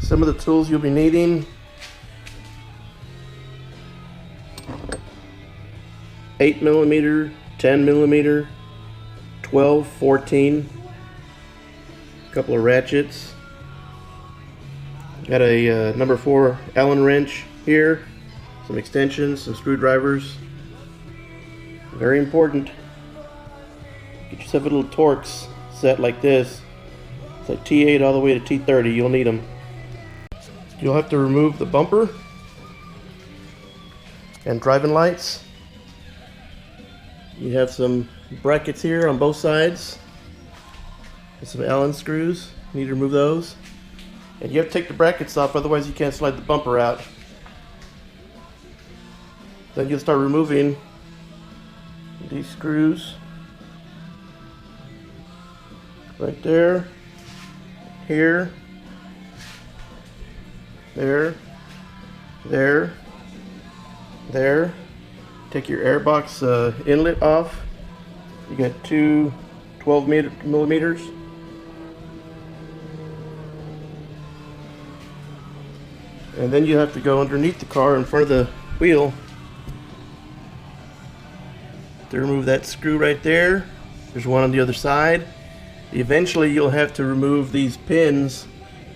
Some of the tools you'll be needing: 8mm, 10mm, 12, 14, a couple of ratchets. Got a number 4 Allen wrench here, some extensions, some screwdrivers. Very important. Get yourself a little Torx set like this. It's like T8 all the way to T30. You'll need them. You'll have to remove the bumper and driving lights. You have some brackets here on both sides and some Allen screws. You need to remove those. And you have to take the brackets off, otherwise you can't slide the bumper out. Then you'll start removing these screws right there, here, there, there, there. Take your airbox inlet off. You got two 12mm. And then you have to go underneath the car in front of the wheel to remove that screw right there. There's one on the other side. Eventually you'll have to remove these pins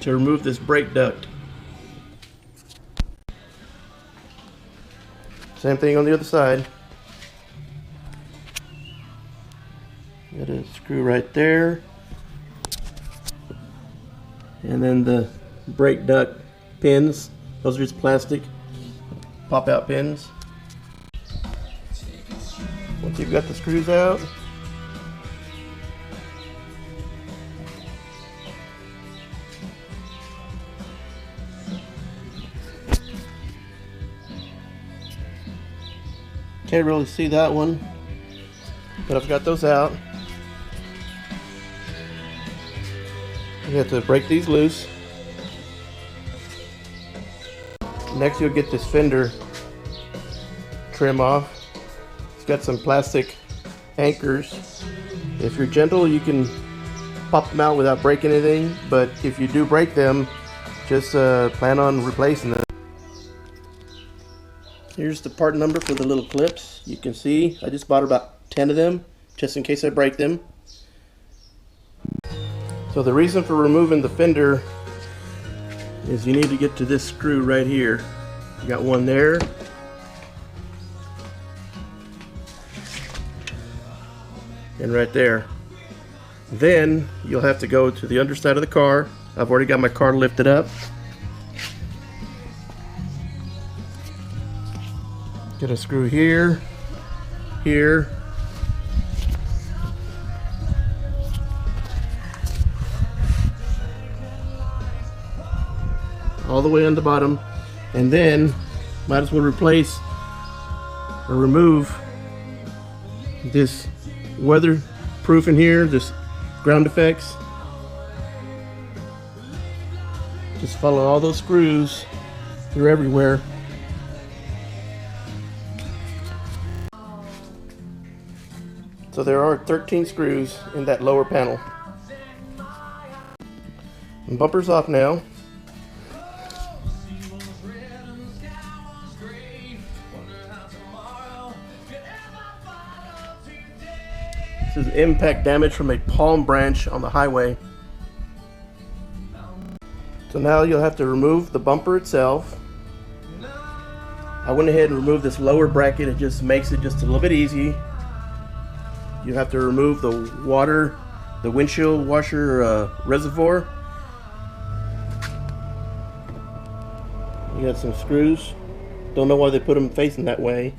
to remove this brake duct. Same thing on the other side. Got a screw right there. And then the brake duct pins, those are just plastic pop out pins. Once you've got the screws out, can't really see that one, but I've got those out. You have to break these loose. Next you'll get this fender trim off. It's got some plastic anchors. If you're gentle, you can pop them out without breaking anything, but if you do break them, just plan on replacing them. Here's the part number for the little clips. You can see I just bought about 10 of them just in case I break them. So the reason for removing the fender is you need to get to this screw right here. You got one there. And right there. Then you'll have to go to the underside of the car. I've already got my car lifted up. Get a screw here, here, all the way on the bottom, and then might as well replace or remove this weatherproof in here, this ground effects. Just follow all those screws, they're everywhere. So there are 13 screws in that lower panel. And bumper's off now. This is impact damage from a palm branch on the highway. So now you'll have to remove the bumper itself. I went ahead and removed this lower bracket. It just makes it just a little bit easy. You have to remove the water, the windshield washer reservoir. You got some screws. Don't know why they put them facing that way.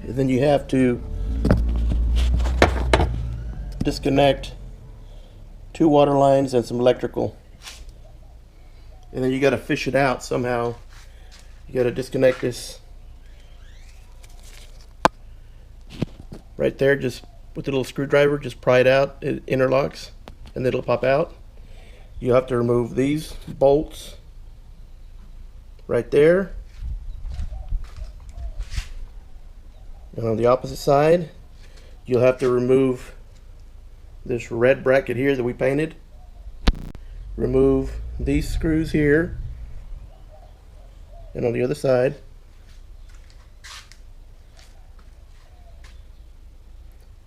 And then you have to disconnect 2 water lines and some electrical. And then you got to fish it out somehow. You got to disconnect this right there, just with a little screwdriver, just pry it out. It interlocks and it'll pop out. You have to remove these bolts right there. And on the opposite side, you'll have to remove this red bracket here that we painted. Remove these screws here and on the other side.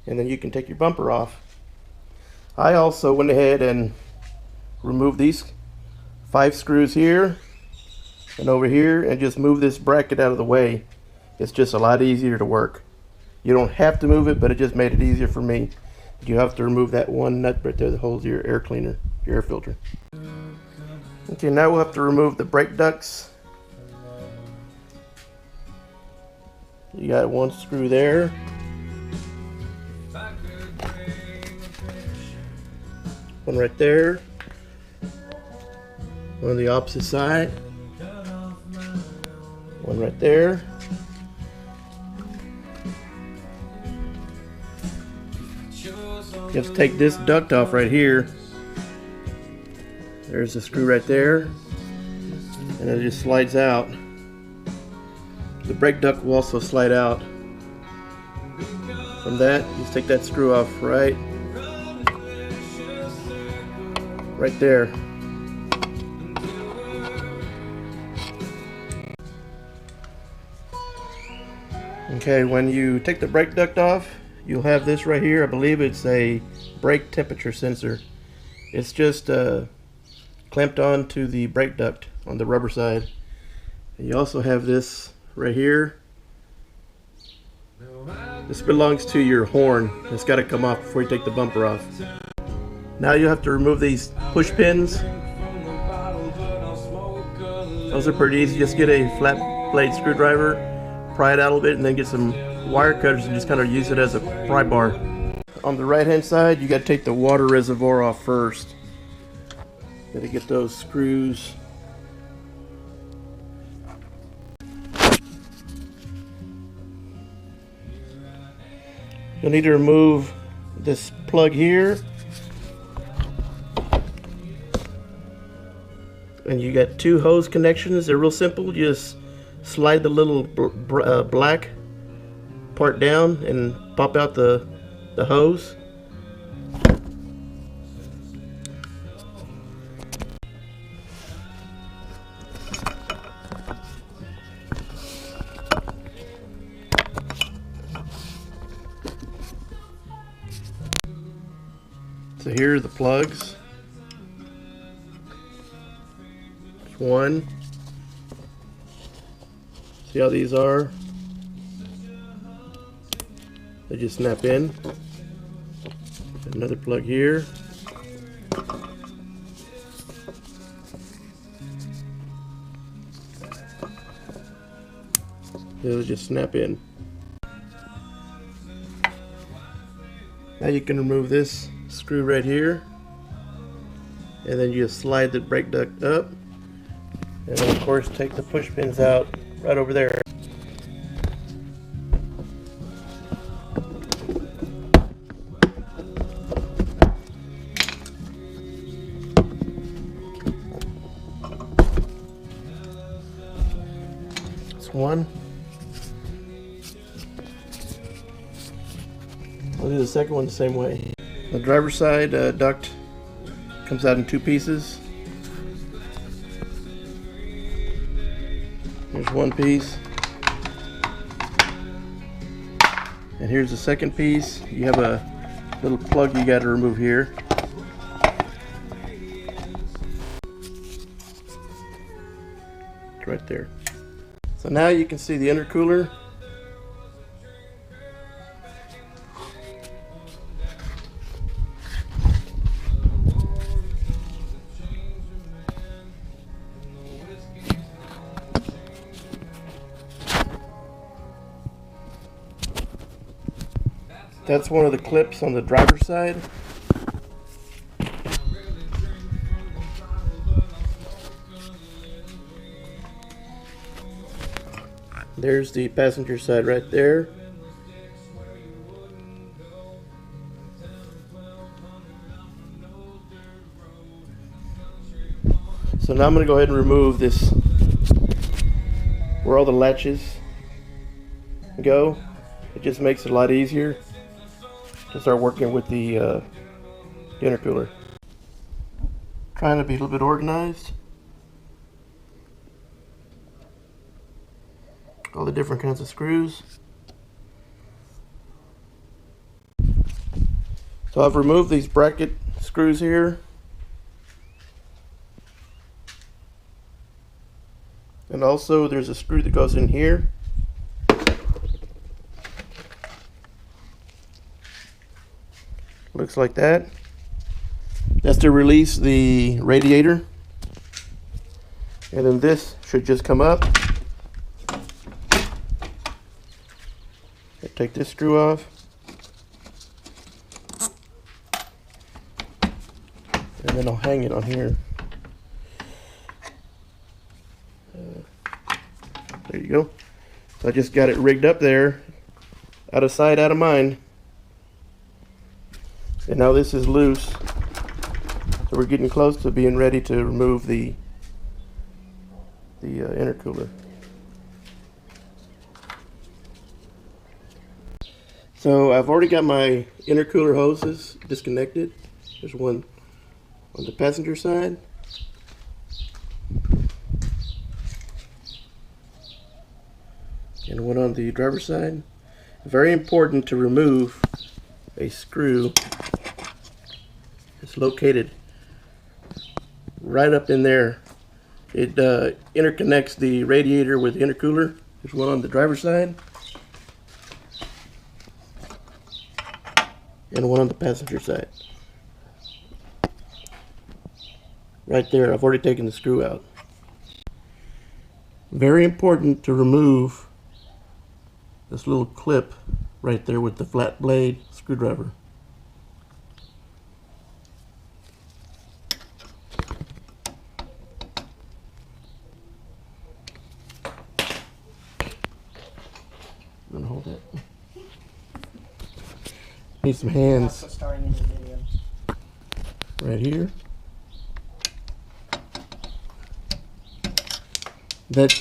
And then you can take your bumper off. I also went ahead and removed these 5 screws here and over here and just move this bracket out of the way. It's just a lot easier to work. You don't have to move it, but it just made it easier for me. You have to remove that one nut right there that holds your air cleaner, your air filter. Okay, now we'll have to remove the brake ducts. You got one screw there. One right there. One on the opposite side. One right there. You have to take this duct off right here. There's the screw right there. And it just slides out. The brake duct will also slide out. From that, just take that screw off right there. Okay, when you take the brake duct off, you'll have this right here. I believe it's a brake temperature sensor. It's just clamped on to the brake duct on the rubber side. And you also have this right here. This belongs to your horn. It's got to come off before you take the bumper off. Now you have to remove these push pins. Those are pretty easy. Just get a flat blade screwdriver, pry it out a little bit, and then get some wire cutters and just kind of use it as a pry bar. On the right hand side, you got to take the water reservoir off first. Got to get those screws. You'll need to remove this plug here. And you got 2 hose connections. They're real simple. You just slide the little black part down and pop out the hose. So here are the plugs. One. See how these are? They just snap in. Another plug here. They'll just snap in. Now you can remove this screw right here, and then you just slide the brake duct up. And then of course take the push pins out right over there. That's one. I'll do the second one the same way. The driver's side duct comes out in 2 pieces. Here's one piece, and here's the second piece. You have a little plug you got to remove here. It's right there. So now you can see the intercooler. That's one of the clips on the driver's side. There's the passenger side right there. So now I'm going to go ahead and remove this, where all the latches go. It just makes it a lot easier to start working with the intercooler. trying to be a little bit organized. All the different kinds of screws. So I've removed these bracket screws here. And also there's a screw that goes in here. Looks like that. That's to release the radiator. And then this should just come up. Take this screw off. And then I'll hang it on here. There you go. So I just got it rigged up there. Out of sight, out of mind. And now this is loose. So we're getting close to being ready to remove the intercooler. So I've already got my intercooler hoses disconnected. There's one on the passenger side. And one on the driver's side. Very important to remove a screw. It's located right up in there. It interconnects the radiator with the intercooler. There's one on the driver's side. And one on the passenger side. Right there, I've already taken the screw out. Very important to remove this little clip right there with the flat blade screwdriver. I'm gonna hold it. Need some hands right here. That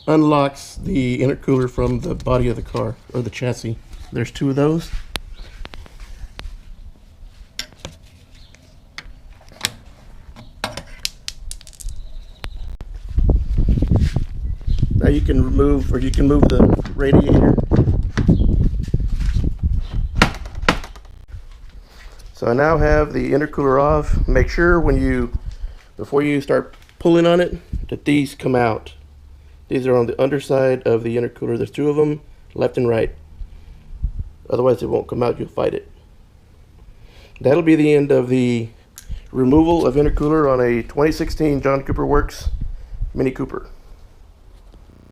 unlocks the intercooler from the body of the car, or the chassis. There's two of those. Now you can remove, or you can move the radiator. So I now have the intercooler off. Make sure before you start pulling on it, that these come out. These are on the underside of the intercooler. There's two of them, left and right. Otherwise it won't come out, you'll fight it. That'll be the end of the removal of intercooler on a 2016 John Cooper Works Mini Cooper.